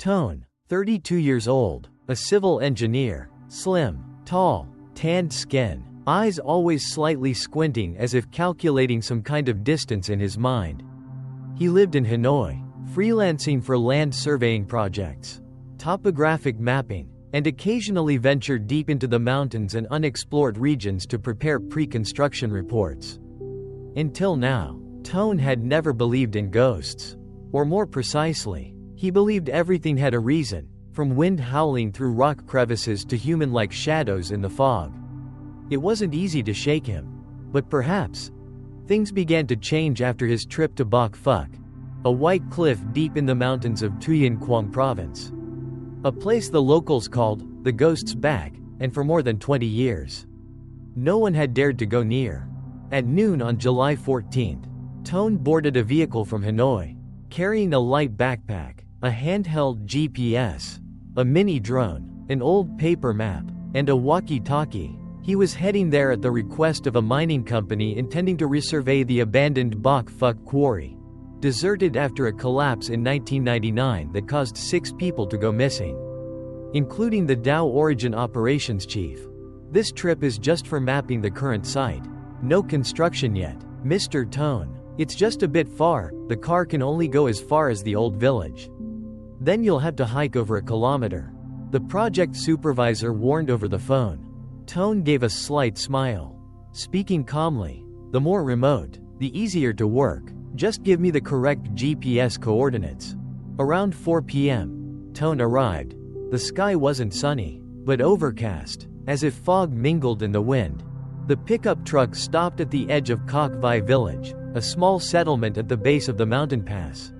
Tone, 32 years old, a civil engineer, slim, tall, tanned skin, eyes always slightly squinting as if calculating some kind of distance in his mind. He lived in Hanoi, freelancing for land surveying projects, topographic mapping, and occasionally ventured deep into the mountains and unexplored regions to prepare pre-construction reports. Until now, Tone had never believed in ghosts. Or more precisely, he believed everything had a reason, from wind howling through rock crevices to human-like shadows in the fog. It wasn't easy to shake him. But perhaps, things began to change after his trip to Bach Phuc, a white cliff deep in the mountains of Tuy Quang province. A place the locals called the Ghost's Back, and for more than 20 years, no one had dared to go near. At noon on July 14th, Tone boarded a vehicle from Hanoi, carrying a light backpack, a handheld GPS, a mini drone, an old paper map, and a walkie-talkie. He was heading there at the request of a mining company intending to resurvey the abandoned Bach Phuc quarry, deserted after a collapse in 1999 that caused 6 people to go missing, including the Dow Origin operations chief. This trip is just for mapping the current site. No construction yet, Mr. Tone. It's just a bit far, the car can only go as far as the old village. Then you'll have to hike over a kilometer, the project supervisor warned over the phone. Tone gave a slight smile, speaking calmly. The more remote, the easier to work. Just give me the correct GPS coordinates. Around 4 p.m., Tone arrived. The sky wasn't sunny, but overcast, as if fog mingled in the wind. The pickup truck stopped at the edge of Kok Vai village, a small settlement at the base of the mountain pass.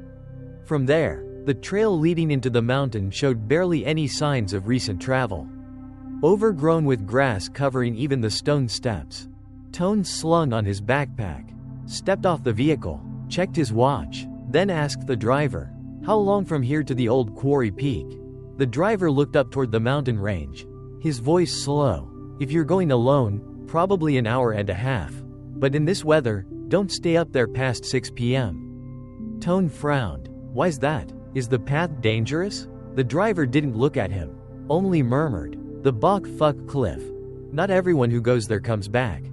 From there, the trail leading into the mountain showed barely any signs of recent travel. Overgrown with grass covering even the stone steps. Tone slung on his backpack, stepped off the vehicle, checked his watch, then asked the driver, "How long from here to the old quarry peak?" The driver looked up toward the mountain range, his voice slow. "If you're going alone, probably an hour and a half. But in this weather, don't stay up there past 6 p.m. Tone frowned. "Why's that? Is the path dangerous?" The driver didn't look at him, only murmured, "The Bach Phuc cliff. Not everyone who goes there comes back."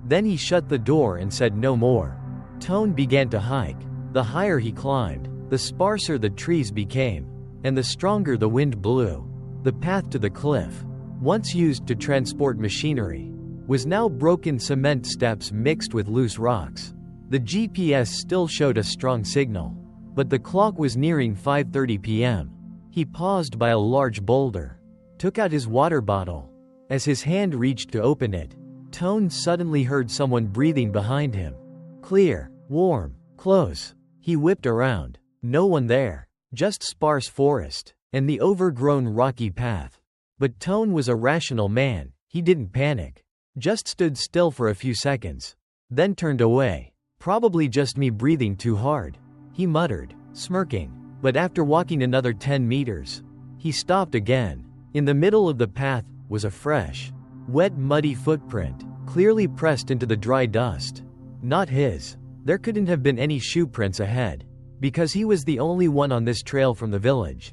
Then he shut the door and said no more. Tone began to hike. The higher he climbed, the sparser the trees became, and the stronger the wind blew. The path to the cliff, once used to transport machinery, was now broken cement steps mixed with loose rocks. The GPS still showed a strong signal, but the clock was nearing 5:30 p.m. He paused by a large boulder, took out his water bottle. As his hand reached to open it, Tone suddenly heard someone breathing behind him. Clear, warm, close. He whipped around. No one there, just sparse forest, and the overgrown rocky path. But Tone was a rational man. He didn't panic. Just stood still for a few seconds, then turned away. "Probably just me breathing too hard," he muttered, smirking. But after walking another 10 meters, he stopped again. In the middle of the path was a fresh, wet, muddy footprint, clearly pressed into the dry dust. Not his. There couldn't have been any shoe prints ahead, because he was the only one on this trail from the village.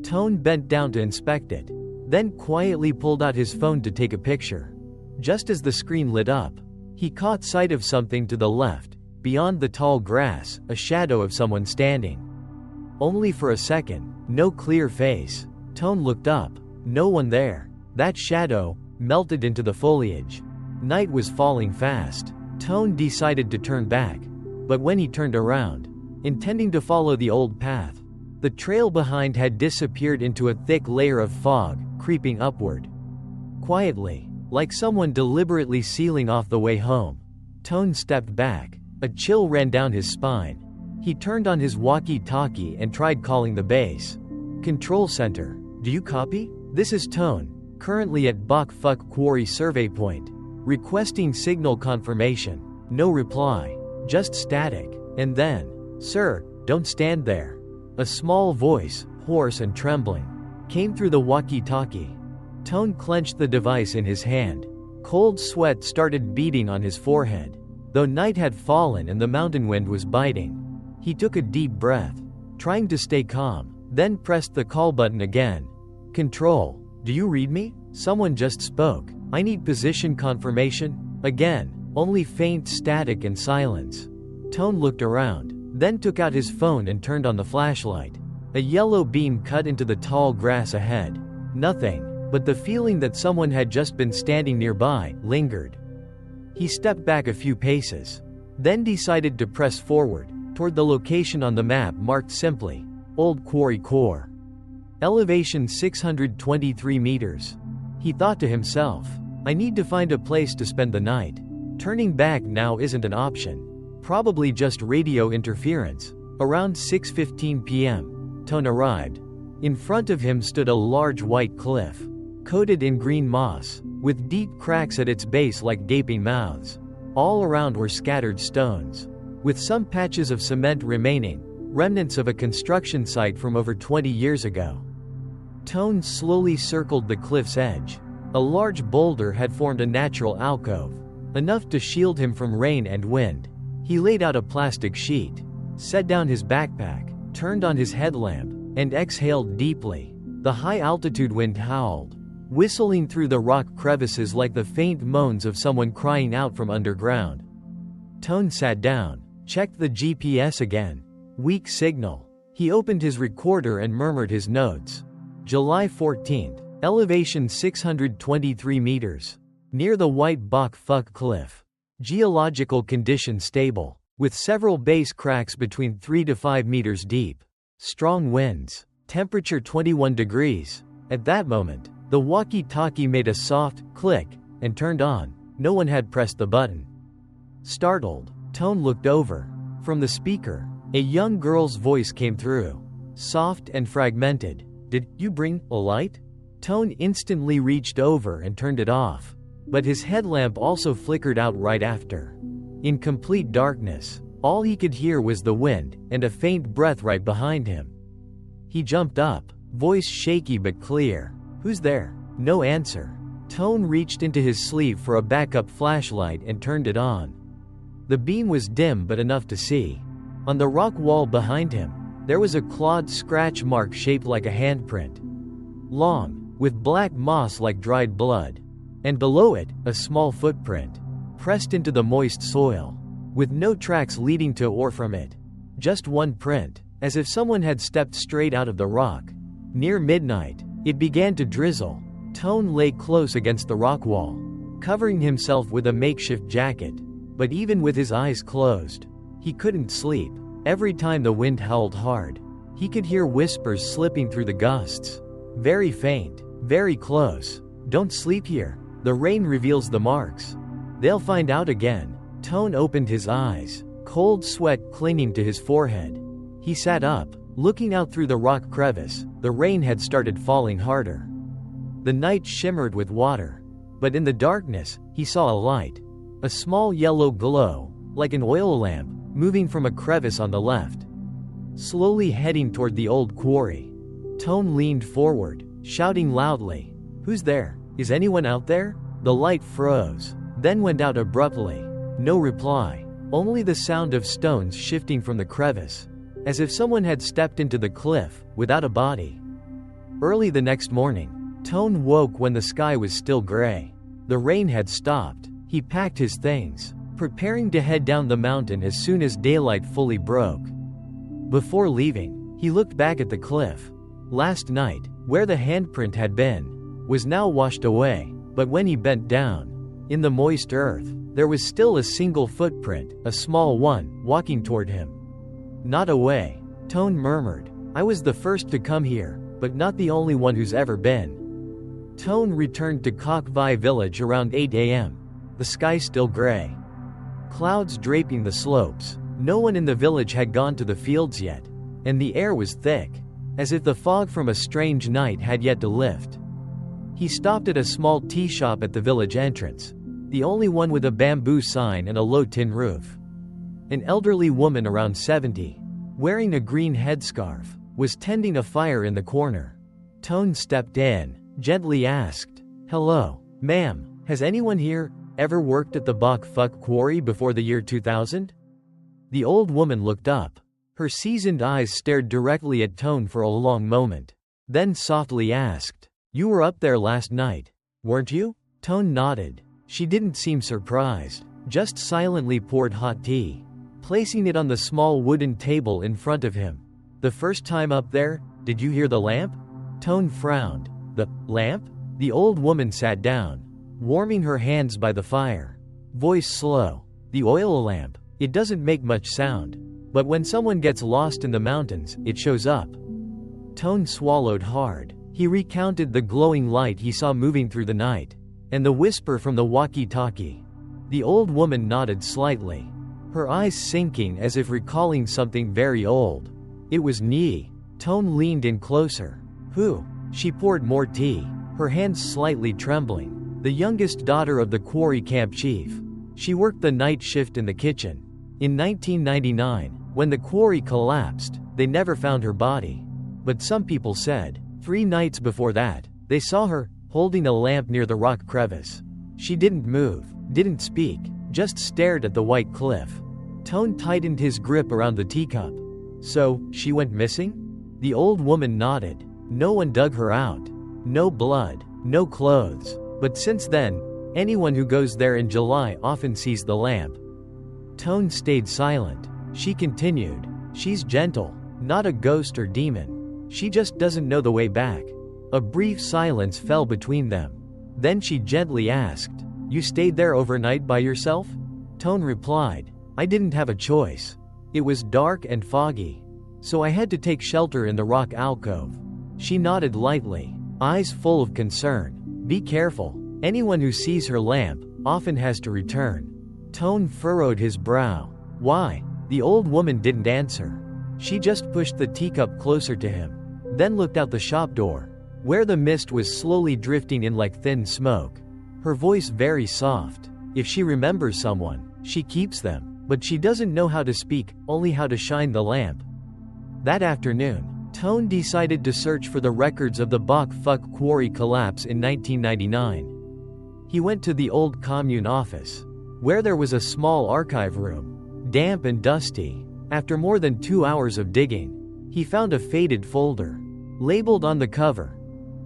Tone bent down to inspect it, then quietly pulled out his phone to take a picture. Just as the screen lit up, he caught sight of something to the left, beyond the tall grass, a shadow of someone standing. Only for a second, no clear face. Tone looked up. No one there. That shadow melted into the foliage. Night was falling fast. Tone decided to turn back, but when he turned around, intending to follow the old path, the trail behind had disappeared into a thick layer of fog, creeping upward. Quietly, like someone deliberately sealing off the way home, Tone stepped back. A chill ran down his spine. He turned on his walkie-talkie and tried calling the base. "Control center, do you copy? This is Tone, currently at Bach Phuc quarry survey point. Requesting signal confirmation." No reply, just static. And then, "Sir, don't stand there." A small voice, hoarse and trembling, came through the walkie-talkie. Tone clenched the device in his hand. Cold sweat started beading on his forehead. Though night had fallen and the mountain wind was biting, he took a deep breath, trying to stay calm. then pressed the call button again. Control, do you read me? Someone just spoke. I need position confirmation. Again, only faint static and silence. Tone looked around, then took out his phone and turned on the flashlight. A yellow beam cut into the tall grass ahead. Nothing, but the feeling that someone had just been standing nearby, lingered. He stepped back a few paces, then decided to press forward, toward the location on the map marked simply, Old Quarry Core. Elevation 623 meters. He thought to himself, I need to find a place to spend the night. Turning back now isn't an option. Probably just radio interference. Around 6:15 p.m., Tone arrived. In front of him stood a large white cliff, coated in green moss, with deep cracks at its base like gaping mouths. All around were scattered stones, with some patches of cement remaining, remnants of a construction site from over 20 years ago. Tone slowly circled the cliff's edge. A large boulder had formed a natural alcove, enough to shield him from rain and wind. He laid out a plastic sheet, set down his backpack, turned on his headlamp, and exhaled deeply. The high-altitude wind howled, whistling through the rock crevices like the faint moans of someone crying out from underground. Tone sat down, checked the GPS again. Weak signal. He opened his recorder and murmured his notes. July 14th, elevation 623 meters. Near the white Bach Phuc cliff. Geological condition stable, with several base cracks between 3 to 5 meters deep. Strong winds. Temperature 21 degrees. At that moment, the walkie-talkie made a soft click and turned on. No one had pressed the button. Startled, Tone looked over. From the speaker, a young girl's voice came through. Soft and fragmented. Did you bring a light? Tone instantly reached over and turned it off. But his headlamp also flickered out right after. In complete darkness, all he could hear was the wind and a faint breath right behind him. He jumped up, voice shaky but clear. Who's there? No answer. Tone reached into his sleeve for a backup flashlight and turned it on. The beam was dim but enough to see. On the rock wall behind him, there was a clawed scratch mark shaped like a handprint. Long, with black moss like dried blood. And below it, a small footprint, pressed into the moist soil, with no tracks leading to or from it. Just one print, as if someone had stepped straight out of the rock. Near midnight, it began to drizzle. Tone lay close against the rock wall, covering himself with a makeshift jacket. But even with his eyes closed, he couldn't sleep. Every time the wind howled hard, he could hear whispers slipping through the gusts. Very faint, very close. Don't sleep here. The rain reveals the marks. They'll find out again. Tone opened his eyes, cold sweat clinging to his forehead. He sat up, looking out through the rock crevice. The rain had started falling harder. The night shimmered with water. But in the darkness, he saw a light. A small yellow glow, like an oil lamp, moving from a crevice on the left. Slowly heading toward the old quarry. Tone leaned forward, shouting loudly, "Who's there? Is anyone out there?" The light froze, then went out abruptly. No reply, only the sound of stones shifting from the crevice, as if someone had stepped into the cliff, without a body. Early the next morning, Tone woke when the sky was still gray. The rain had stopped. He packed his things, preparing to head down the mountain as soon as daylight fully broke. Before leaving, he looked back at the cliff. Last night, where the handprint had been, was now washed away, but when he bent down, in the moist earth, there was still a single footprint, a small one, walking toward him. Not away, Tone murmured. I was the first to come here, but not the only one who's ever been. Tone returned to Kok Vai village around 8 a.m. The sky still gray. Clouds draping the slopes. No one in the village had gone to the fields yet, and the air was thick, as if the fog from a strange night had yet to lift. He stopped at a small tea shop at the village entrance, the only one with a bamboo sign and a low tin roof. An elderly woman around 70, wearing a green headscarf, was tending a fire in the corner. Tone stepped in, gently asked, "Hello, ma'am, has anyone here ever worked at the Bach Phuc quarry before the year 2000? The old woman looked up. Her seasoned eyes stared directly at Tone for a long moment. Then softly asked, "You were up there last night, weren't you?" Tone nodded. She didn't seem surprised, just silently poured hot tea, placing it on the small wooden table in front of him. "The first time up there, did you hear the lamp?" Tone frowned. "The lamp?" The old woman sat down, warming her hands by the fire. Voice slow. "The oil lamp. It doesn't make much sound. But when someone gets lost in the mountains, it shows up." Tone swallowed hard. He recounted the glowing light he saw moving through the night, and the whisper from the walkie-talkie. The old woman nodded slightly, her eyes sinking as if recalling something very old. "It was Nii." Tone leaned in closer. "Who?" She poured more tea, her hands slightly trembling. "The youngest daughter of the quarry camp chief. She worked the night shift in the kitchen. In 1999, when the quarry collapsed, they never found her body. But some people said, 3 nights before that, they saw her, holding a lamp near the rock crevice. She didn't move, didn't speak, just stared at the white cliff." Tone tightened his grip around the teacup. "So, she went missing?" The old woman nodded. "No one dug her out. No blood, no clothes. But since then, anyone who goes there in July often sees the lamp." Tone stayed silent. She continued, "She's gentle, not a ghost or demon. She just doesn't know the way back." A brief silence fell between them. Then she gently asked, "You stayed there overnight by yourself?" Tone replied, "I didn't have a choice. It was dark and foggy. So I had to take shelter in the rock alcove." She nodded lightly, eyes full of concern. "Be careful. Anyone who sees her lamp often has to return." Tone furrowed his brow. "Why?" The old woman didn't answer. She just pushed the teacup closer to him, then looked out the shop door, where the mist was slowly drifting in like thin smoke. Her voice very soft. "If she remembers someone, she keeps them. But she doesn't know how to speak, only how to shine the lamp." That afternoon, Tone decided to search for the records of the Bach Phuc quarry collapse in 1999. He went to the old commune office, where there was a small archive room, damp and dusty. After more than 2 hours of digging, he found a faded folder, labeled on the cover,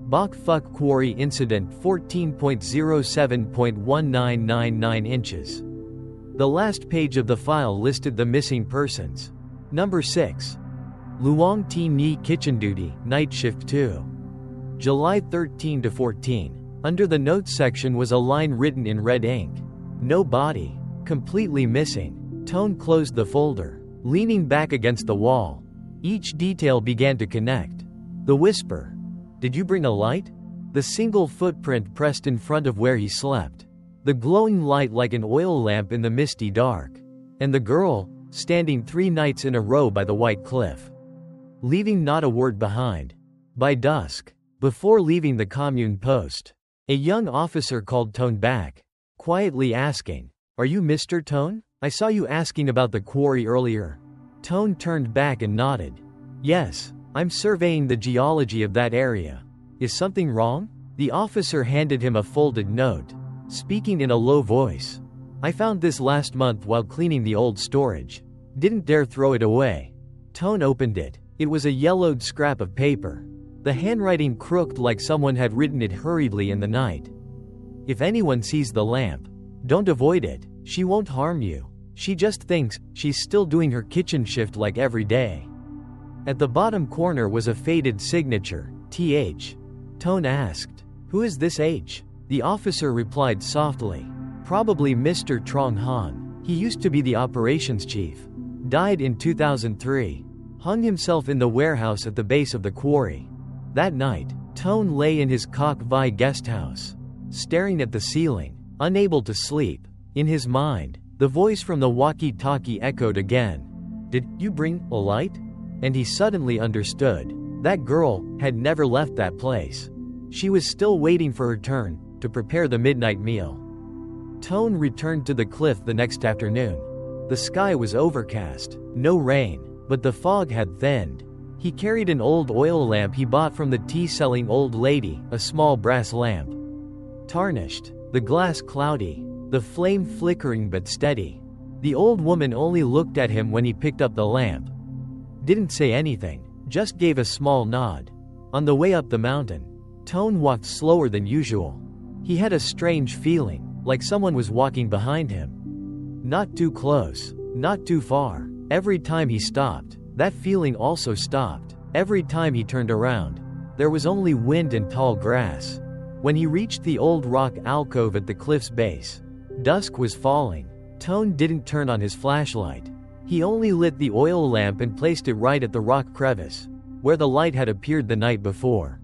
Bach Phuc Quarry Incident 14.07.1999 inches. The last page of the file listed the missing persons. Number 6. Luong T. Nhi Kitchen Duty, Night Shift 2. July 13 to 14. Under the notes section was a line written in red ink. "No body. Completely missing." Tone closed the folder, leaning back against the wall. Each detail began to connect. The whisper, "Did you bring a light?" The single footprint pressed in front of where he slept. The glowing light like an oil lamp in the misty dark. And the girl, standing 3 nights in a row by the white cliff, leaving not a word behind. By dusk, before leaving the commune post, a young officer called Tone back, quietly asking, "Are you Mr. Tone? I saw you asking about the quarry earlier." Tone turned back and nodded. "Yes, I'm surveying the geology of that area. Is something wrong?" The officer handed him a folded note, speaking in a low voice. "I found this last month while cleaning the old storage. Didn't dare throw it away." Tone opened it. It was a yellowed scrap of paper. The handwriting crooked like someone had written it hurriedly in the night. "If anyone sees the lamp, don't avoid it. She won't harm you. She just thinks she's still doing her kitchen shift like every day." At the bottom corner was a faded signature, TH. Tone asked, "Who is this H?" The officer replied softly, "Probably Mr. Trong Han. He used to be the operations chief. Died in 2003. Hung himself in the warehouse at the base of the quarry." That night, Tone lay in his Kok Vai guest house, staring at the ceiling, unable to sleep. In his mind, the voice from the walkie-talkie echoed again. "Did you bring a light?" And he suddenly understood. That girl had never left that place. She was still waiting for her turn to prepare the midnight meal. Tone returned to the cliff the next afternoon. The sky was overcast, no rain, but the fog had thinned. He carried an old oil lamp he bought from the tea-selling old lady, a small brass lamp. Tarnished, the glass cloudy, the flame flickering but steady. The old woman only looked at him when he picked up the lamp. Didn't say anything, just gave a small nod. On the way up the mountain, Tone walked slower than usual. He had a strange feeling, like someone was walking behind him. Not too close, not too far. Every time he stopped, that feeling also stopped. Every time he turned around, there was only wind and tall grass. When he reached the old rock alcove at the cliff's base, dusk was falling. Tone didn't turn on his flashlight. He only lit the oil lamp and placed it right at the rock crevice, where the light had appeared the night before.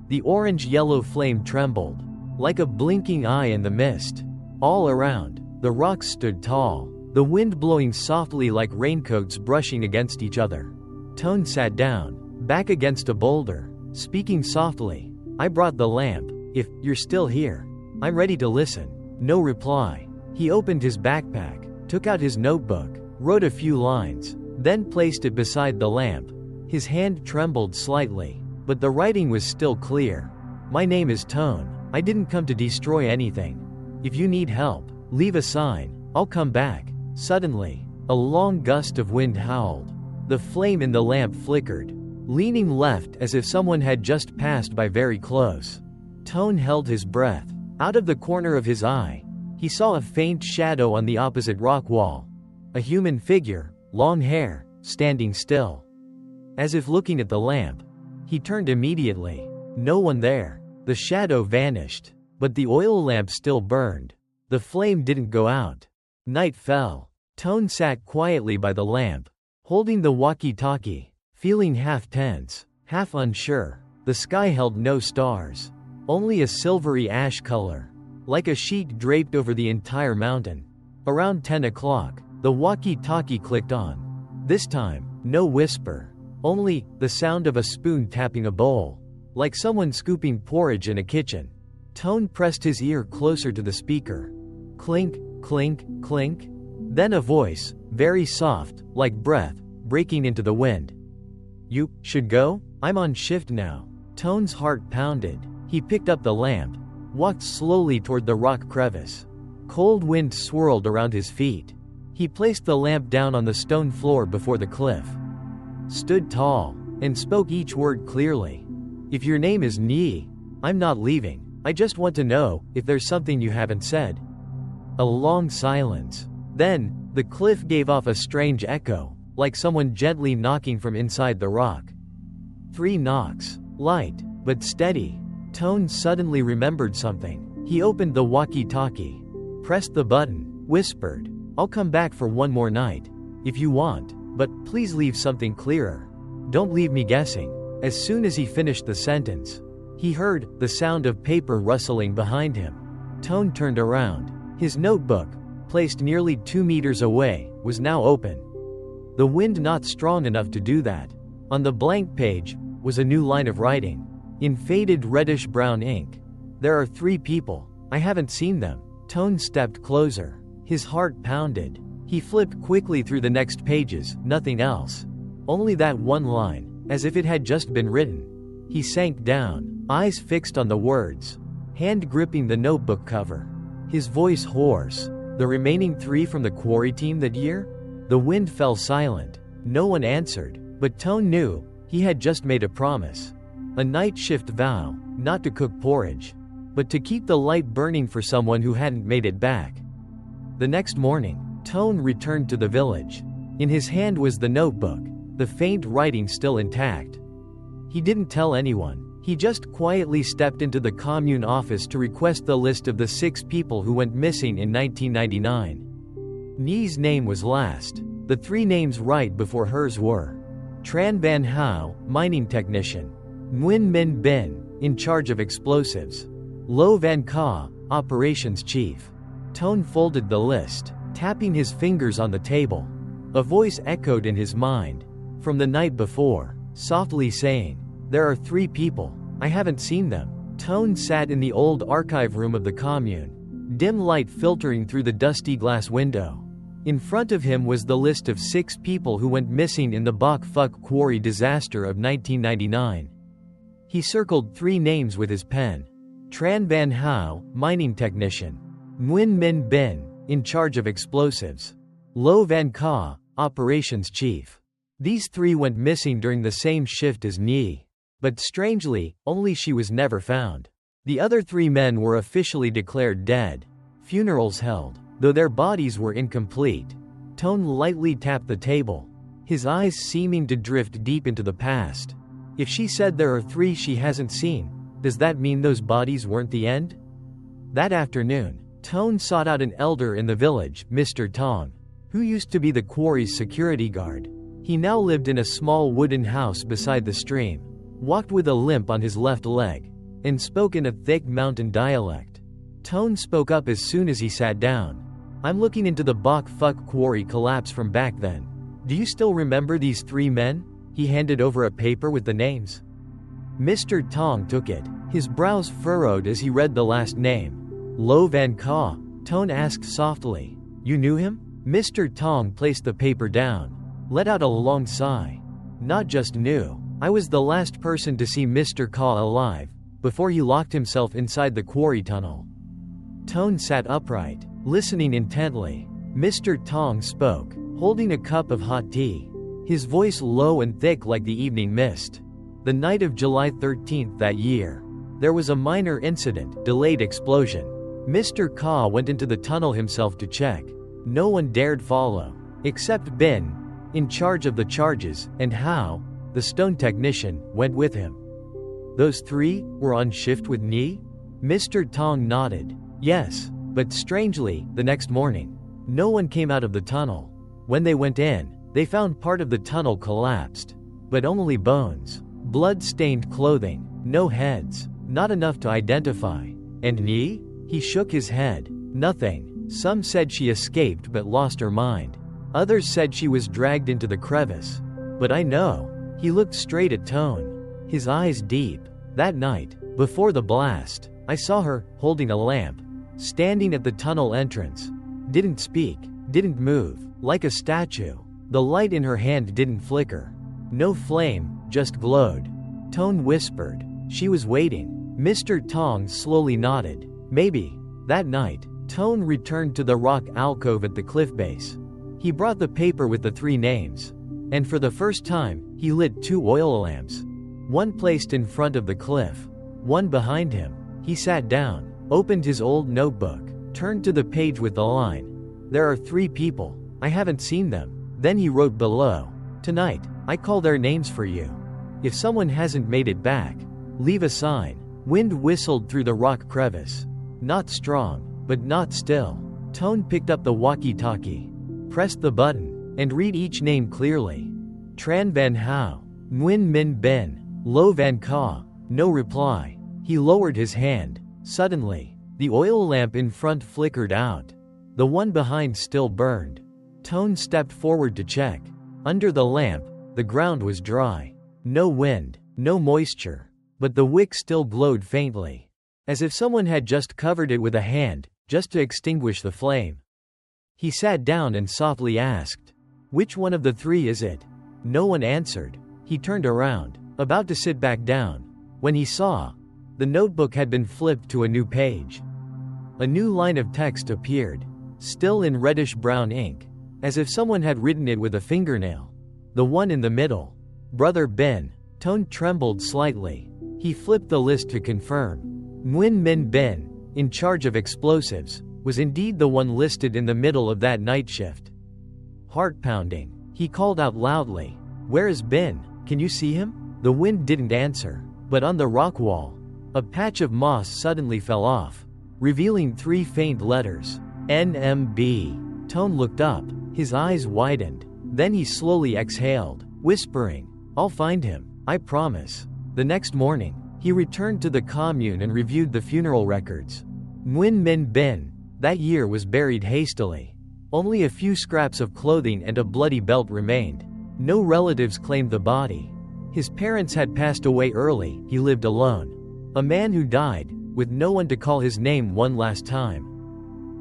The orange-yellow flame trembled, like a blinking eye in the mist. All around, the rocks stood tall, the wind blowing softly like raincoats brushing against each other. Tone sat down, back against a boulder, speaking softly. "I brought the lamp. If you're still here, I'm ready to listen." No reply. He opened his backpack, took out his notebook, wrote a few lines, then placed it beside the lamp. His hand trembled slightly, but the writing was still clear. "My name is Tone. I didn't come to destroy anything. If you need help, leave a sign. I'll come back." Suddenly, a long gust of wind howled. The flame in the lamp flickered, leaning left as if someone had just passed by very close. Tone held his breath. Out of the corner of his eye, he saw a faint shadow on the opposite rock wall. A human figure, long hair, standing still. As if looking at the lamp, he turned immediately. No one there. The shadow vanished, but the oil lamp still burned. The flame didn't go out. Night fell. Tone sat quietly by the lamp, holding the walkie-talkie, feeling half tense, half unsure. The sky held no stars, only a silvery ash color, like a sheet draped over the entire mountain. Around 10 o'clock, the walkie-talkie clicked on. This time, no whisper, only the sound of a spoon tapping a bowl, like someone scooping porridge in a kitchen. Tone pressed his ear closer to the speaker. Clink, clink, clink. Then a voice, very soft, like breath, breaking into the wind. "You should go? I'm on shift now." Tone's heart pounded. He picked up the lamp, walked slowly toward the rock crevice. Cold wind swirled around his feet. He placed the lamp down on the stone floor before the cliff, stood tall, and spoke each word clearly. "If your name is Nyi, I'm not leaving. I just want to know if there's something you haven't said." A long silence. Then, the cliff gave off a strange echo, like someone gently knocking from inside the rock. 3 knocks. Light, but steady. Tone suddenly remembered something. He opened the walkie-talkie, pressed the button, whispered, "I'll come back for one more night, if you want, but please leave something clearer. Don't leave me guessing." As soon as he finished the sentence, he heard the sound of paper rustling behind him. Tone turned around. His notebook, placed nearly 2 meters away, was now open. The wind not strong enough to do that. On the blank page was a new line of writing, in faded reddish-brown ink. "There are 3 people. I haven't seen them." Tone stepped closer. His heart pounded. He flipped quickly through the next pages, nothing else. Only that one line, as if it had just been written. He sank down, eyes fixed on the words, hand gripping the notebook cover. His voice hoarse. "The remaining 3 from the quarry team that year?" The wind fell silent. No one answered, but Tone knew he had just made a promise. A night shift vow, not to cook porridge, but to keep the light burning for someone who hadn't made it back. The next morning, Tone returned to the village. In his hand was the notebook, the faint writing still intact. He didn't tell anyone. He just quietly stepped into the commune office to request the list of the 6 people who went missing in 1999. Nyi's name was last. The 3 names right before hers were Tran Van Hao, mining technician; Nguyen Minh Bin, in charge of explosives; Lo Van Ka, operations chief. Tone folded the list, tapping his fingers on the table. A voice echoed in his mind, from the night before, softly saying, "There are 3 people. I haven't seen them." Tone sat in the old archive room of the commune, dim light filtering through the dusty glass window. In front of him was the list of 6 people who went missing in the Bach Phuc quarry disaster of 1999. He circled 3 names with his pen. Tran Van Hao, mining technician; Nguyen Minh Bin, in charge of explosives; Lo Van Ka, operations chief. These three went missing during the same shift as Nhi. But strangely, only she was never found. The other three men were officially declared dead. Funerals held, though their bodies were incomplete. Tone lightly tapped the table, his eyes seeming to drift deep into the past. If she said there are three she hasn't seen, does that mean those bodies weren't the end? That afternoon, Tone sought out an elder in the village, Mr. Tong, who used to be the quarry's security guard. He now lived in a small wooden house beside the stream, walked with a limp on his left leg, and spoke in a thick mountain dialect. Tone spoke up as soon as he sat down. I'm looking into the Bach Phuc quarry collapse from back then. Do you still remember these three men? He handed over a paper with the names. Mr. Tong took it, his brows furrowed as he read the last name. Lo Van Ka, Tone asked softly. You knew him? Mr. Tong placed the paper down, let out a long sigh. Not just knew. I was the last person to see Mr. Ka alive, before he locked himself inside the quarry tunnel. Tone sat upright, listening intently. Mr. Tong spoke, holding a cup of hot tea, his voice low and thick like the evening mist. The night of July 13th that year, there was a minor incident, delayed explosion. Mr. Ka went into the tunnel himself to check. No one dared follow, except Ben, in charge of the charges, and Hao, the stone technician, went with him. Those three were on shift with Nhi? Mr. Tong nodded. Yes, but strangely, the next morning, no one came out of the tunnel. When they went in, they found part of the tunnel collapsed, but only bones, blood-stained clothing, no heads, not enough to identify. And Nhi? He shook his head. Nothing. Some said she escaped but lost her mind. Others said she was dragged into the crevice. But I know. He looked straight at Tone, his eyes deep. That night, before the blast, I saw her, holding a lamp, standing at the tunnel entrance. Didn't speak, didn't move, like a statue. The light in her hand didn't flicker. No flame, just glowed. Tone whispered. She was waiting. Mr. Tong slowly nodded. Maybe. That night, Tone returned to the rock alcove at the cliff base. He brought the paper with the three names. And for the first time, he lit two oil lamps. One placed in front of the cliff, one behind him. He sat down, opened his old notebook, turned to the page with the line. There are three people. I haven't seen them. Then he wrote below. Tonight, I call their names for you. If someone hasn't made it back, leave a sign. Wind whistled through the rock crevice. Not strong, but not still. Tone picked up the walkie-talkie, pressed the button, and read each name clearly. Tran Van Hao, Nguyen Minh Ben, Lo Van Ka. No reply. He lowered his hand. Suddenly, the oil lamp in front flickered out. The one behind still burned. Tone stepped forward to check. Under the lamp, the ground was dry. No wind, no moisture. But the wick still glowed faintly, as if someone had just covered it with a hand, just to extinguish the flame. He sat down and softly asked, "Which one of the three is it?" No one answered. He turned around, about to sit back down, when he saw the notebook had been flipped to a new page. A new line of text appeared, still in reddish-brown ink, as if someone had written it with a fingernail. The one in the middle. Brother Ben. Tone trembled slightly. He flipped the list to confirm. Nguyen Minh Ben, in charge of explosives, was indeed the one listed in the middle of that night shift. Heart pounding, he called out loudly, "Where is Ben? Can you see him?" The wind didn't answer, but on the rock wall, a patch of moss suddenly fell off, revealing three faint letters. NMB. Tone looked up, his eyes widened. Then he slowly exhaled, whispering, "I'll find him, I promise." The next morning, he returned to the commune and reviewed the funeral records. Nguyen Minh Ben, that year, was buried hastily. Only a few scraps of clothing and a bloody belt remained. No relatives claimed the body. His parents had passed away early. He lived alone. A man who died, with no one to call his name one last time.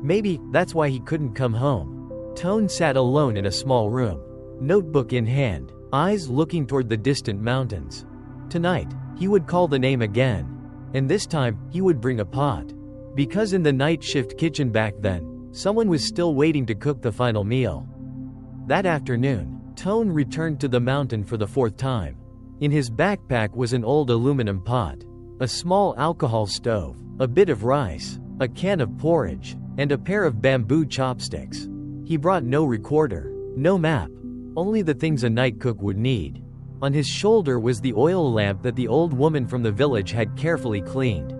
Maybe that's why he couldn't come home. Tone sat alone in a small room, notebook in hand, eyes looking toward the distant mountains. Tonight, he would call the name again. And this time, he would bring a pot. Because in the night shift kitchen back then, someone was still waiting to cook the final meal. That afternoon, Tone returned to the mountain for the fourth time. In his backpack was an old aluminum pot, a small alcohol stove, a bit of rice, a can of porridge, and a pair of bamboo chopsticks. He brought no recorder, no map, only the things a night cook would need. On his shoulder was the oil lamp that the old woman from the village had carefully cleaned.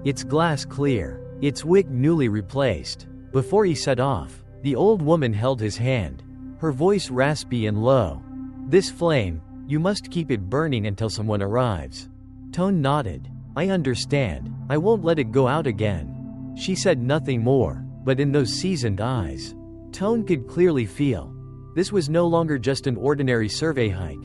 Its glass clear, its wick newly replaced. Before he set off, the old woman held his hand, her voice raspy and low. "This flame, you must keep it burning until someone arrives." Tone nodded. "I understand, I won't let it go out again." She said nothing more, but in those seasoned eyes, Tone could clearly feel this was no longer just an ordinary survey hike.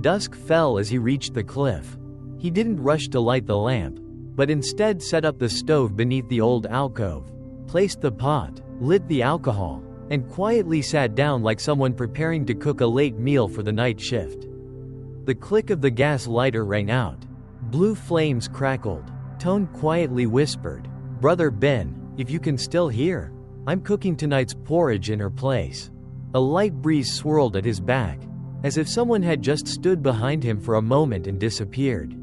Dusk fell as he reached the cliff. He didn't rush to light the lamp, but instead set up the stove beneath the old alcove, placed the pot, lit the alcohol, and quietly sat down like someone preparing to cook a late meal for the night shift. The click of the gas lighter rang out. Blue flames crackled. Tone quietly whispered, "Brother Ben, if you can still hear, I'm cooking tonight's porridge in her place." A light breeze swirled at his back, as if someone had just stood behind him for a moment and disappeared.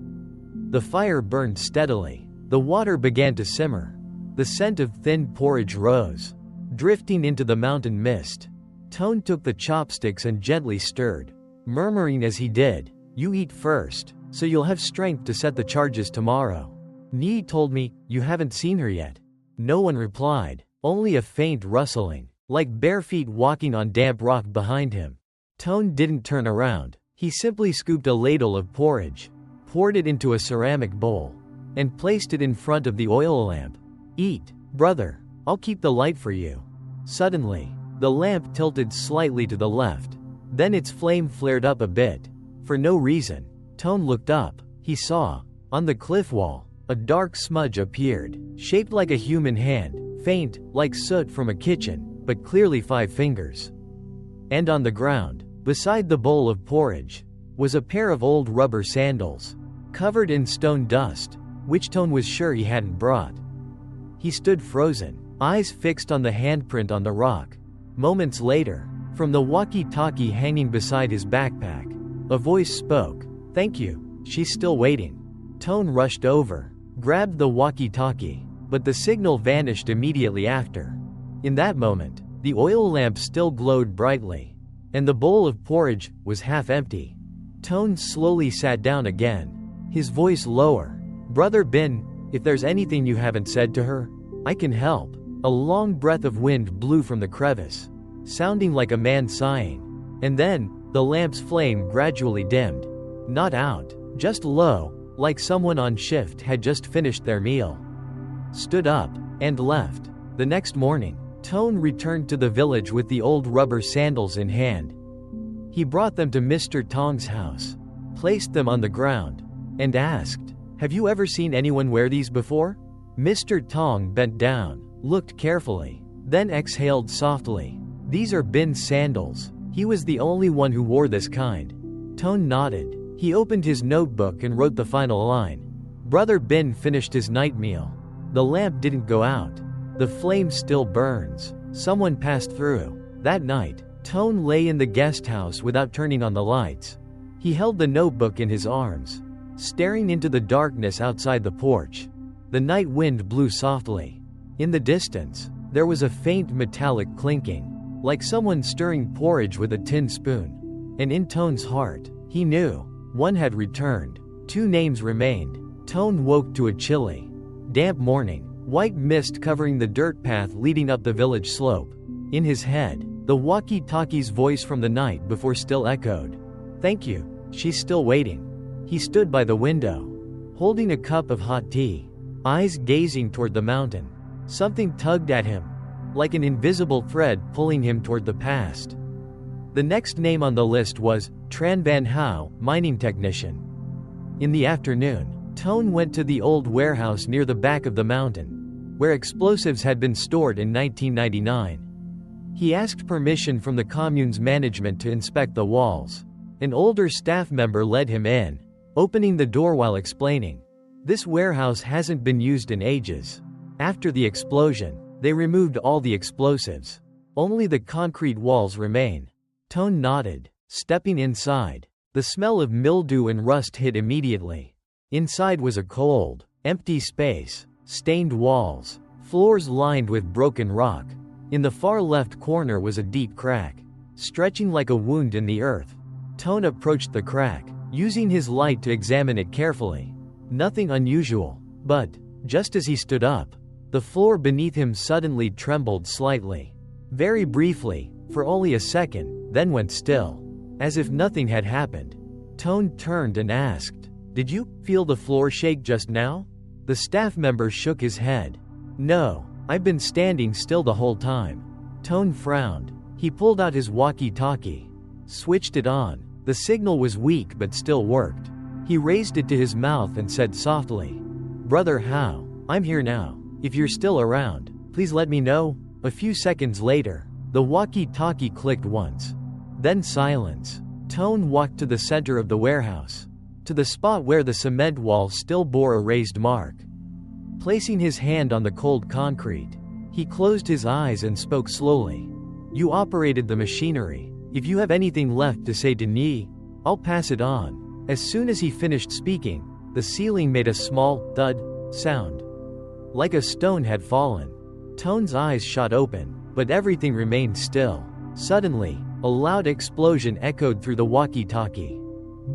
The fire burned steadily. The water began to simmer. The scent of thin porridge rose, drifting into the mountain mist. Tone took the chopsticks and gently stirred, murmuring as he did, "You eat first, so you'll have strength to set the charges tomorrow. Nee told me, you haven't seen her yet." No one replied, only a faint rustling, like bare feet walking on damp rock behind him. Tone didn't turn around. He simply scooped a ladle of porridge, poured it into a ceramic bowl, and placed it in front of the oil lamp. "Eat, brother, I'll keep the light for you." Suddenly, the lamp tilted slightly to the left. Then its flame flared up a bit. For no reason, Tone looked up. He saw, on the cliff wall, a dark smudge appeared, shaped like a human hand, faint, like soot from a kitchen, but clearly 5 fingers. And on the ground, beside the bowl of porridge, was a pair of old rubber sandals, covered in stone dust, which Tone was sure he hadn't brought. He stood frozen, eyes fixed on the handprint on the rock. Moments later, from the walkie-talkie hanging beside his backpack, a voice spoke. "Thank you, she's still waiting." Tone rushed over, grabbed the walkie-talkie, but the signal vanished immediately after. In that moment, the oil lamp still glowed brightly, and the bowl of porridge was half empty. Tone slowly sat down again, his voice lower. "Brother Ben, if there's anything you haven't said to her, I can help." A long breath of wind blew from the crevice, sounding like a man sighing. And then, the lamp's flame gradually dimmed. Not out, just low, like someone on shift had just finished their meal, stood up, and left. The next morning, Tone returned to the village with the old rubber sandals in hand. He brought them to Mr. Tong's house, placed them on the ground, and asked, "Have you ever seen anyone wear these before?" Mr. Tong bent down, looked carefully, then exhaled softly. "These are Bin's sandals. He was the only one who wore this kind." Tone nodded. He opened his notebook and wrote the final line. Brother Bin finished his night meal. The lamp didn't go out. The flame still burns. Someone passed through. That night, Tone lay in the guest house without turning on the lights. He held the notebook in his arms, staring into the darkness outside the porch. The night wind blew softly. In the distance, there was a faint metallic clinking, like someone stirring porridge with a tin spoon. And in Tone's heart, he knew. One had returned. 2 names remained. Tone woke to a chilly, damp morning, white mist covering the dirt path leading up the village slope. In his head, the walkie-talkie's voice from the night before still echoed. "Thank you, she's still waiting." He stood by the window, holding a cup of hot tea, eyes gazing toward the mountain. Something tugged at him, like an invisible thread pulling him toward the past. The next name on the list was Tran Van Hao, mining technician. In the afternoon, Tone went to the old warehouse near the back of the mountain, where explosives had been stored in 1999. He asked permission from the commune's management to inspect the walls. An older staff member led him in, opening the door while explaining, "This warehouse hasn't been used in ages. After the explosion, they removed all the explosives. Only the concrete walls remain." Tone nodded, stepping inside. The smell of mildew and rust hit immediately. Inside was a cold, empty space, stained walls, floors lined with broken rock. In the far left corner was a deep crack, stretching like a wound in the earth. Tone approached the crack, using his light to examine it carefully. Nothing unusual, but, just as he stood up, the floor beneath him suddenly trembled slightly. Very briefly, for only a second, then went still. As if nothing had happened. Tone turned and asked, "Did you feel the floor shake just now?" The staff member shook his head. "No, I've been standing still the whole time." Tone frowned. He pulled out his walkie-talkie. Switched it on. The signal was weak but still worked. He raised it to his mouth and said softly, "Brother How, I'm here now. If you're still around, please let me know." A few seconds later, the walkie-talkie clicked once. Then silence. Tone walked to the center of the warehouse, to the spot where the cement wall still bore a raised mark. Placing his hand on the cold concrete, he closed his eyes and spoke slowly. "You operated the machinery. If you have anything left to say to me, I'll pass it on." As soon as he finished speaking, the ceiling made a small thud sound, like a stone had fallen. Tone's eyes shot open, but everything remained still. Suddenly, a loud explosion echoed through the walkie-talkie.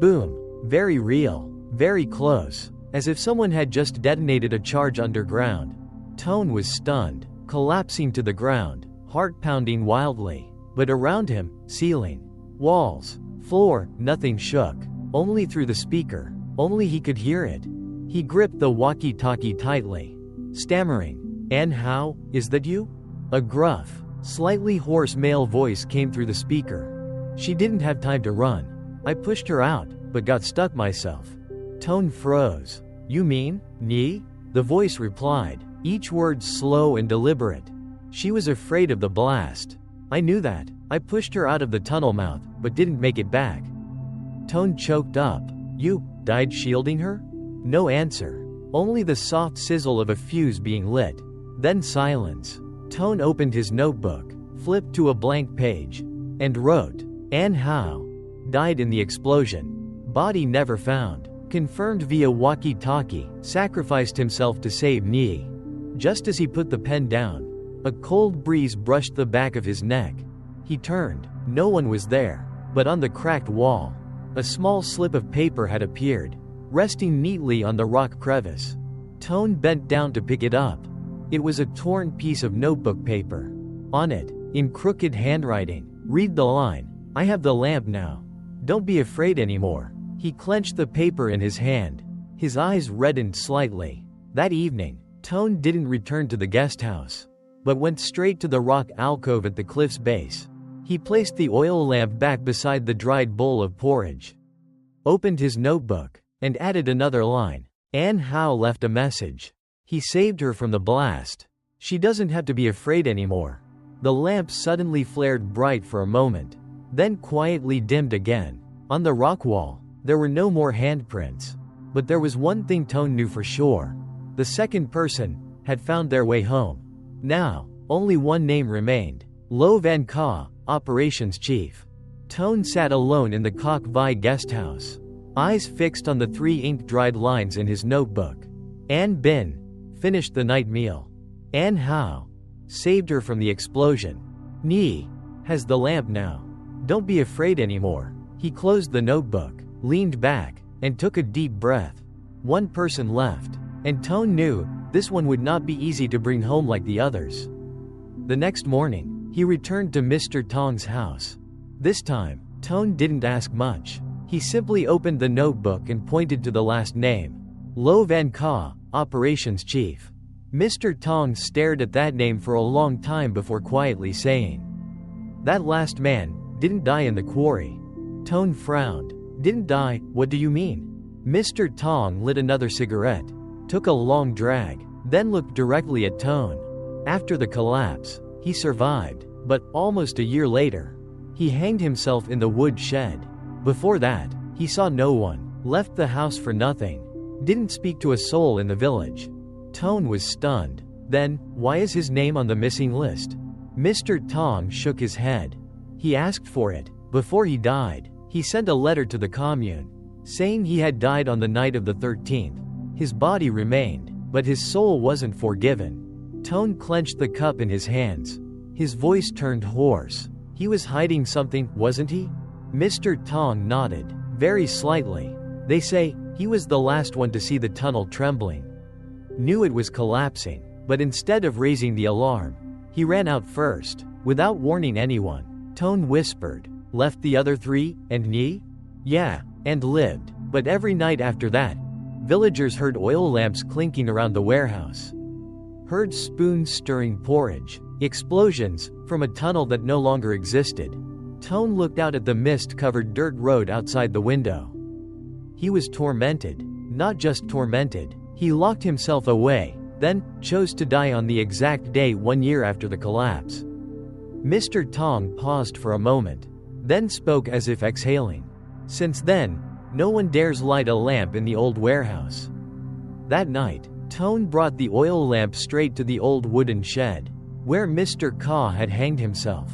Boom. Very real. Very close. As if someone had just detonated a charge underground. Tone was stunned, collapsing to the ground, heart pounding wildly. But around him, ceiling, walls, floor, nothing shook. Only through the speaker. Only he could hear it. He gripped the walkie-talkie tightly, stammering, "And how, is that you?" A gruff, slightly hoarse male voice came through the speaker. "She didn't have time to run. I pushed her out, but got stuck myself." Tone froze. "You mean, me?" The voice replied, each word slow and deliberate. "She was afraid of the blast. I knew that. I pushed her out of the tunnel mouth, but didn't make it back." Tone choked up. "You died shielding her?" No answer. Only the soft sizzle of a fuse being lit. Then silence. Tone opened his notebook, flipped to a blank page, and wrote, "Anne Howe. Died in the explosion. Body never found. Confirmed via walkie-talkie. Sacrificed himself to save me." Just as he put the pen down, a cold breeze brushed the back of his neck. He turned. No one was there. But on the cracked wall, a small slip of paper had appeared, resting neatly on the rock crevice. Tone bent down to pick it up. It was a torn piece of notebook paper. On it, in crooked handwriting, read the line, "I have the lamp now. Don't be afraid anymore." He clenched the paper in his hand. His eyes reddened slightly. That evening, Tone didn't return to the guest house, but went straight to the rock alcove at the cliff's base. He placed the oil lamp back beside the dried bowl of porridge, opened his notebook, and added another line. Anne Howe left a message. He saved her from the blast. She doesn't have to be afraid anymore. The lamp suddenly flared bright for a moment, then quietly dimmed again. On the rock wall, there were no more handprints. But there was one thing Tone knew for sure. The second person had found their way home. Now, only one name remained. Lo Van Ka, Operations Chief. Tone sat alone in the Kok Vai guest house, eyes fixed on the 3 ink-dried lines in his notebook. Ann Bin finished the night meal. Anne Howe saved her from the explosion. Ni has the lamp now. Don't be afraid anymore. He closed the notebook, leaned back, and took a deep breath. One person left, and Tone knew this one would not be easy to bring home like the others. The next morning, he returned to Mr. Tong's house. This time, Tone didn't ask much. He simply opened the notebook and pointed to the last name. Lo Van Ka, Operations Chief. Mr. Tong stared at that name for a long time before quietly saying, "That last man didn't die in the quarry." Tone frowned. "Didn't die? What do you mean?" Mr. Tong lit another cigarette, took a long drag, then looked directly at Tone. After the collapse, he survived, but almost a year later, he hanged himself in the wood shed. Before that, he saw no one, left the house for nothing, didn't speak to a soul in the village. Tone was stunned. Then, why is his name on the missing list? Mr. Tong shook his head. He asked for it, Before he died, he sent a letter to the commune, saying he had died on the night of the 13th. His body remained, but his soul wasn't forgiven. Tone clenched the cup in his hands. His voice turned hoarse. He was hiding something, wasn't he? Mr. Tong nodded, very slightly. They say, he was the last one to see the tunnel trembling. Knew it was collapsing, but instead of raising the alarm, he ran out first, without warning anyone. Tone whispered, left the other three, and Nyi? Yeah, and lived. But every night after that, villagers heard oil lamps clinking around the warehouse. Heard spoons stirring porridge. Explosions, from a tunnel that no longer existed. Tone looked out at the mist-covered dirt road outside the window. He was tormented. Not just tormented. He locked himself away, then chose to die on the exact day 1 year after the collapse. Mr. Tong paused for a moment, then spoke as if exhaling. Since then, no one dares light a lamp in the old warehouse. That night, Tone brought the oil lamp straight to the old wooden shed, where Mr. Ka had hanged himself.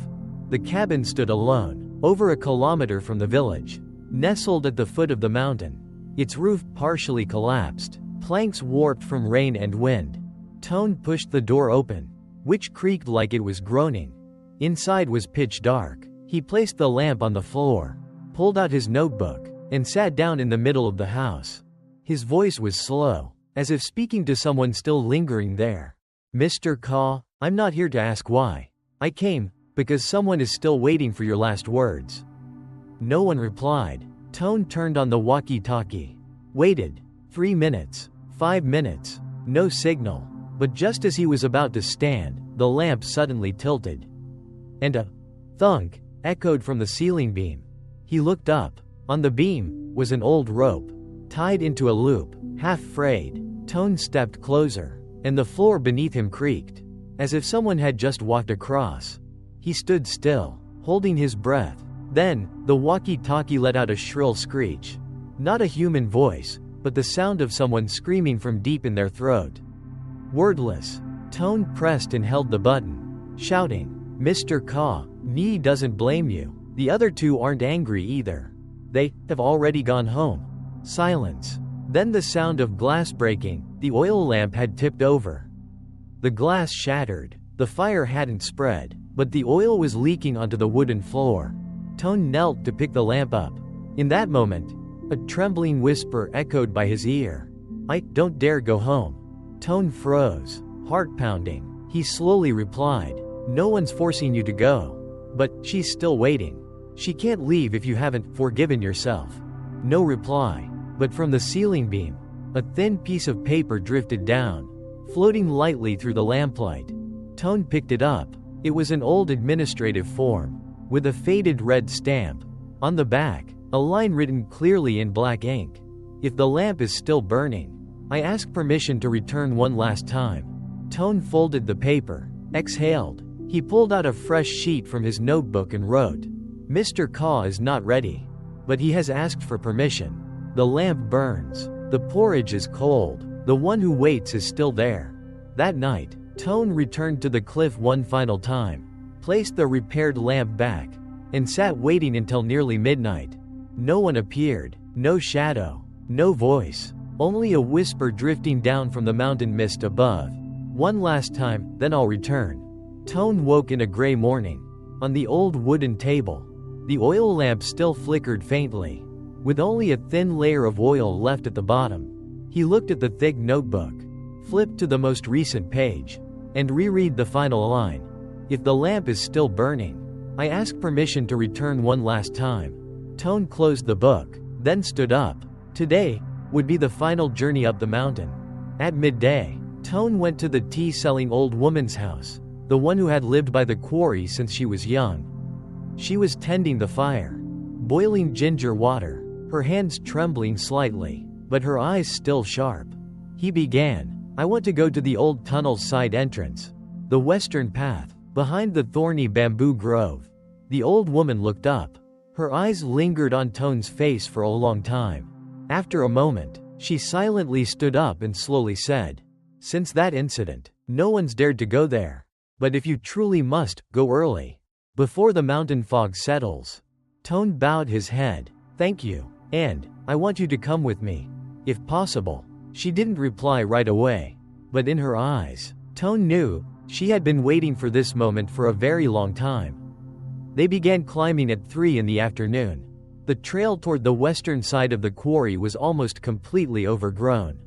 The cabin stood alone, over a kilometer from the village, nestled at the foot of the mountain. Its roof partially collapsed, planks warped from rain and wind. Tone pushed the door open, which creaked like it was groaning. Inside was pitch dark. He placed the lamp on the floor, pulled out his notebook, and sat down in the middle of the house. His voice was slow, as if speaking to someone still lingering there. Mr. Ka, I'm not here to ask why. I came, because someone is still waiting for your last words. No one replied. Tone turned on the walkie-talkie. Waited. 3 minutes. 5 minutes. No signal. But just as he was about to stand, the lamp suddenly tilted. And a thunk echoed from the ceiling beam. He looked up. On the beam was an old rope, tied into a loop, half frayed. Tone stepped closer, and the floor beneath him creaked, as if someone had just walked across. He stood still, holding his breath. Then, the walkie-talkie let out a shrill screech. Not a human voice, but the sound of someone screaming from deep in their throat. Wordless, Tone pressed and held the button, shouting, Mr. Ka, Nyi doesn't blame you. The other two aren't angry either. They have already gone home. Silence. Then the sound of glass breaking. The oil lamp had tipped over. The glass shattered. The fire hadn't spread, but the oil was leaking onto the wooden floor. Tone knelt to pick the lamp up. In that moment, a trembling whisper echoed by his ear. I don't dare go home. Tone froze, heart pounding. He slowly replied, no one's forcing you to go. But she's still waiting. She can't leave if you haven't forgiven yourself. No reply. But from the ceiling beam, a thin piece of paper drifted down, floating lightly through the lamplight. Tone picked it up. It was an old administrative form, with a faded red stamp. On the back, a line written clearly in black ink. If the lamp is still burning, I ask permission to return one last time. Tone folded the paper, exhaled. He pulled out a fresh sheet from his notebook and wrote, Mr. Ka is not ready, but he has asked for permission. The lamp burns. The porridge is cold. The one who waits is still there. That night, Tone returned to the cliff one final time, placed the repaired lamp back, and sat waiting until nearly midnight. No one appeared, no shadow, no voice, only a whisper drifting down from the mountain mist above. One last time, then I'll return. Tone woke in a gray morning. On the old wooden table, the oil lamp still flickered faintly, with only a thin layer of oil left at the bottom. He looked at the thick notebook, flipped to the most recent page, and reread the final line. If the lamp is still burning, I ask permission to return one last time. Tone closed the book, then stood up. Today would be the final journey up the mountain. At midday, Tone went to the tea-selling old woman's house, the one who had lived by the quarry since she was young. She was tending the fire, boiling ginger water, her hands trembling slightly, but her eyes still sharp. He began, I want to go to the old tunnel's side entrance, the western path, behind the thorny bamboo grove. The old woman looked up. Her eyes lingered on Tone's face for a long time. After a moment, she silently stood up and slowly said, Since that incident, no one's dared to go there. But if you truly must, go early, before the mountain fog settles. Tone bowed his head. Thank you. And, I want you to come with me. If possible. She didn't reply right away. But in her eyes, Tone knew, she had been waiting for this moment for a very long time. They began climbing at 3 in the afternoon. The trail toward the western side of the quarry was almost completely overgrown.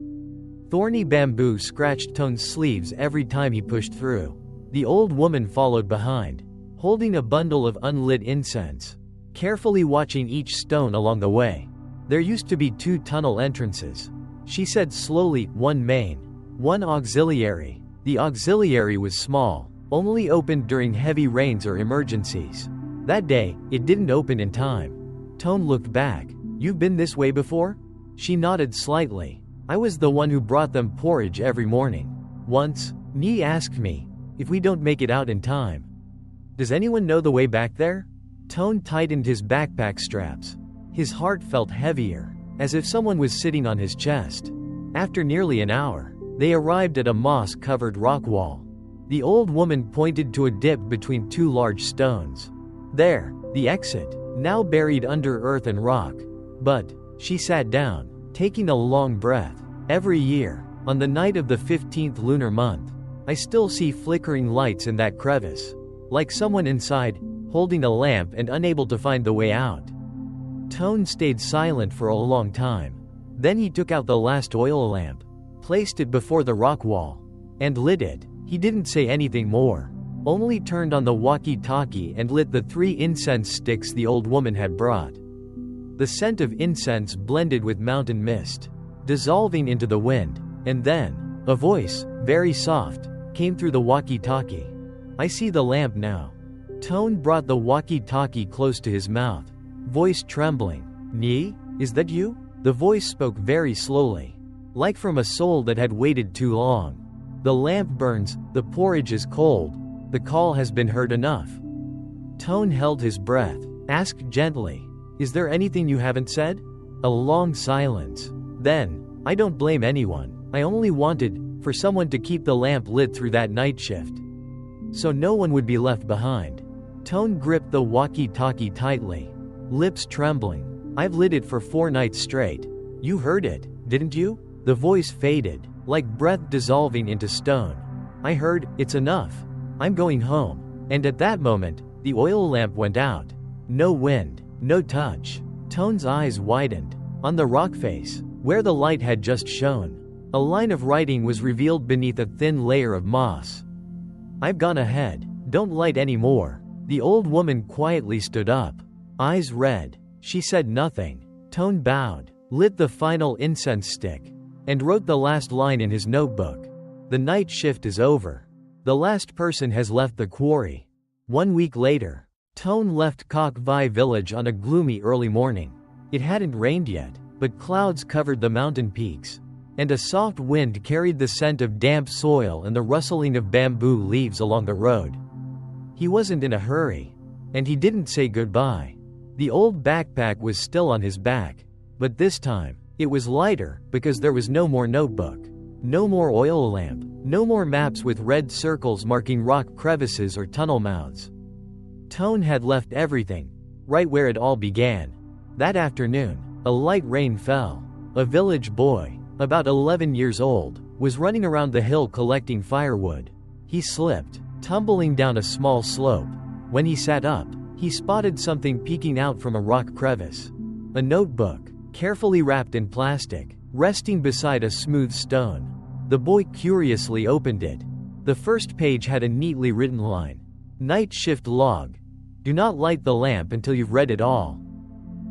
Thorny bamboo scratched Tone's sleeves every time he pushed through. The old woman followed behind, holding a bundle of unlit incense, carefully watching each stone along the way. There used to be 2 tunnel entrances. She said slowly, one main, one auxiliary. The auxiliary was small, only opened during heavy rains or emergencies. That day, it didn't open in time. Tone looked back. You've been this way before? She nodded slightly. I was the one who brought them porridge every morning. Once, Nee asked me, if we don't make it out in time. Does anyone know the way back there? Tone tightened his backpack straps. His heart felt heavier, as if someone was sitting on his chest. After nearly an hour, they arrived at a moss-covered rock wall. The old woman pointed to a dip between 2 large stones. There, the exit, now buried under earth and rock. But, she sat down, taking a long breath. Every year, on the night of the 15th lunar month, I still see flickering lights in that crevice. Like someone inside, holding a lamp and unable to find the way out. Tone stayed silent for a long time. Then he took out the last oil lamp, placed it before the rock wall, and lit it. He didn't say anything more, only turned on the walkie-talkie and lit the 3 incense sticks the old woman had brought. The scent of incense blended with mountain mist, dissolving into the wind, and then, a voice, very soft, came through the walkie-talkie. I see the lamp now. Tone brought the walkie-talkie close to his mouth, voice trembling. Nee, is that you? The voice spoke very slowly, like from a soul that had waited too long. The lamp burns, the porridge is cold, the call has been heard enough. Tone held his breath, asked gently, is there anything you haven't said? A long silence. Then, I don't blame anyone, I only wanted, for someone to keep the lamp lit through that night shift. So no one would be left behind. Tone gripped the walkie-talkie tightly, lips trembling. I've lit it for 4 nights straight. You heard it, didn't you? The voice faded, like breath dissolving into stone. I heard, it's enough. I'm going home. And at that moment, the oil lamp went out. No wind, no touch. Tone's eyes widened. On the rock face, where the light had just shone, a line of writing was revealed beneath a thin layer of moss. I've gone ahead. Don't light any more. The old woman quietly stood up. Eyes red. She said nothing. Tone bowed, lit the final incense stick, and wrote the last line in his notebook. The night shift is over. The last person has left the quarry. 1 week later, Tone left Kok Vai village on a gloomy early morning. It hadn't rained yet, but clouds covered the mountain peaks, and a soft wind carried the scent of damp soil and the rustling of bamboo leaves along the road. He wasn't in a hurry, and he didn't say goodbye. The old backpack was still on his back, but this time, it was lighter because there was no more notebook, no more oil lamp, no more maps with red circles marking rock crevices or tunnel mouths. Tone had left everything, right where it all began. That afternoon, a light rain fell. A village boy, about 11 years old, was running around the hill collecting firewood. He slipped, tumbling down a small slope. When he sat up, he spotted something peeking out from a rock crevice. A notebook, carefully wrapped in plastic, resting beside a smooth stone. The boy curiously opened it. The first page had a neatly written line. Night shift log. Do not light the lamp until you've read it all.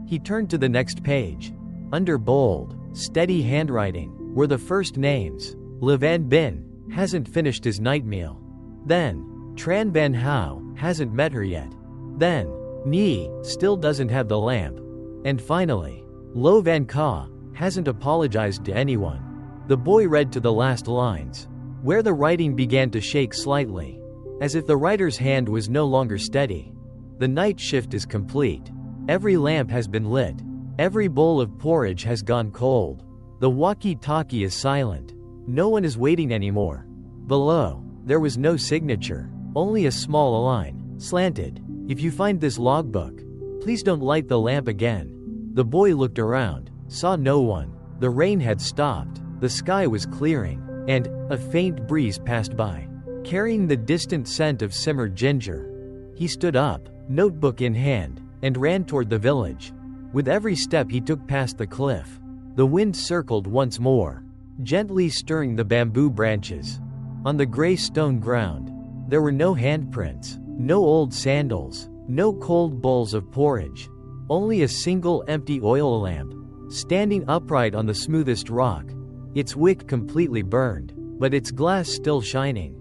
He turned to the next page. Under bold, steady handwriting, were the first names. Levan Bin hasn't finished his night meal. Then, Tran Ban Hao hasn't met her yet. Then, Nee still doesn't have the lamp. And finally, Lo Van Ka hasn't apologized to anyone. The boy read to the last lines, where the writing began to shake slightly, as if the writer's hand was no longer steady. The night shift is complete. Every lamp has been lit. Every bowl of porridge has gone cold. The walkie-talkie is silent. No one is waiting anymore. Below, there was no signature, only a small line, slanted. If you find this logbook, Please don't light the lamp again." The boy looked around, saw no one. The rain had stopped, the sky was clearing, and a faint breeze passed by, carrying the distant scent of simmered ginger. He stood up, notebook in hand, and ran toward the village. With every step he took past the cliff, the wind circled once more, gently stirring the bamboo branches. On the gray stone ground, there were no handprints, no old sandals, no cold bowls of porridge. Only a single empty oil lamp, standing upright on the smoothest rock, its wick completely burned, but its glass still shining.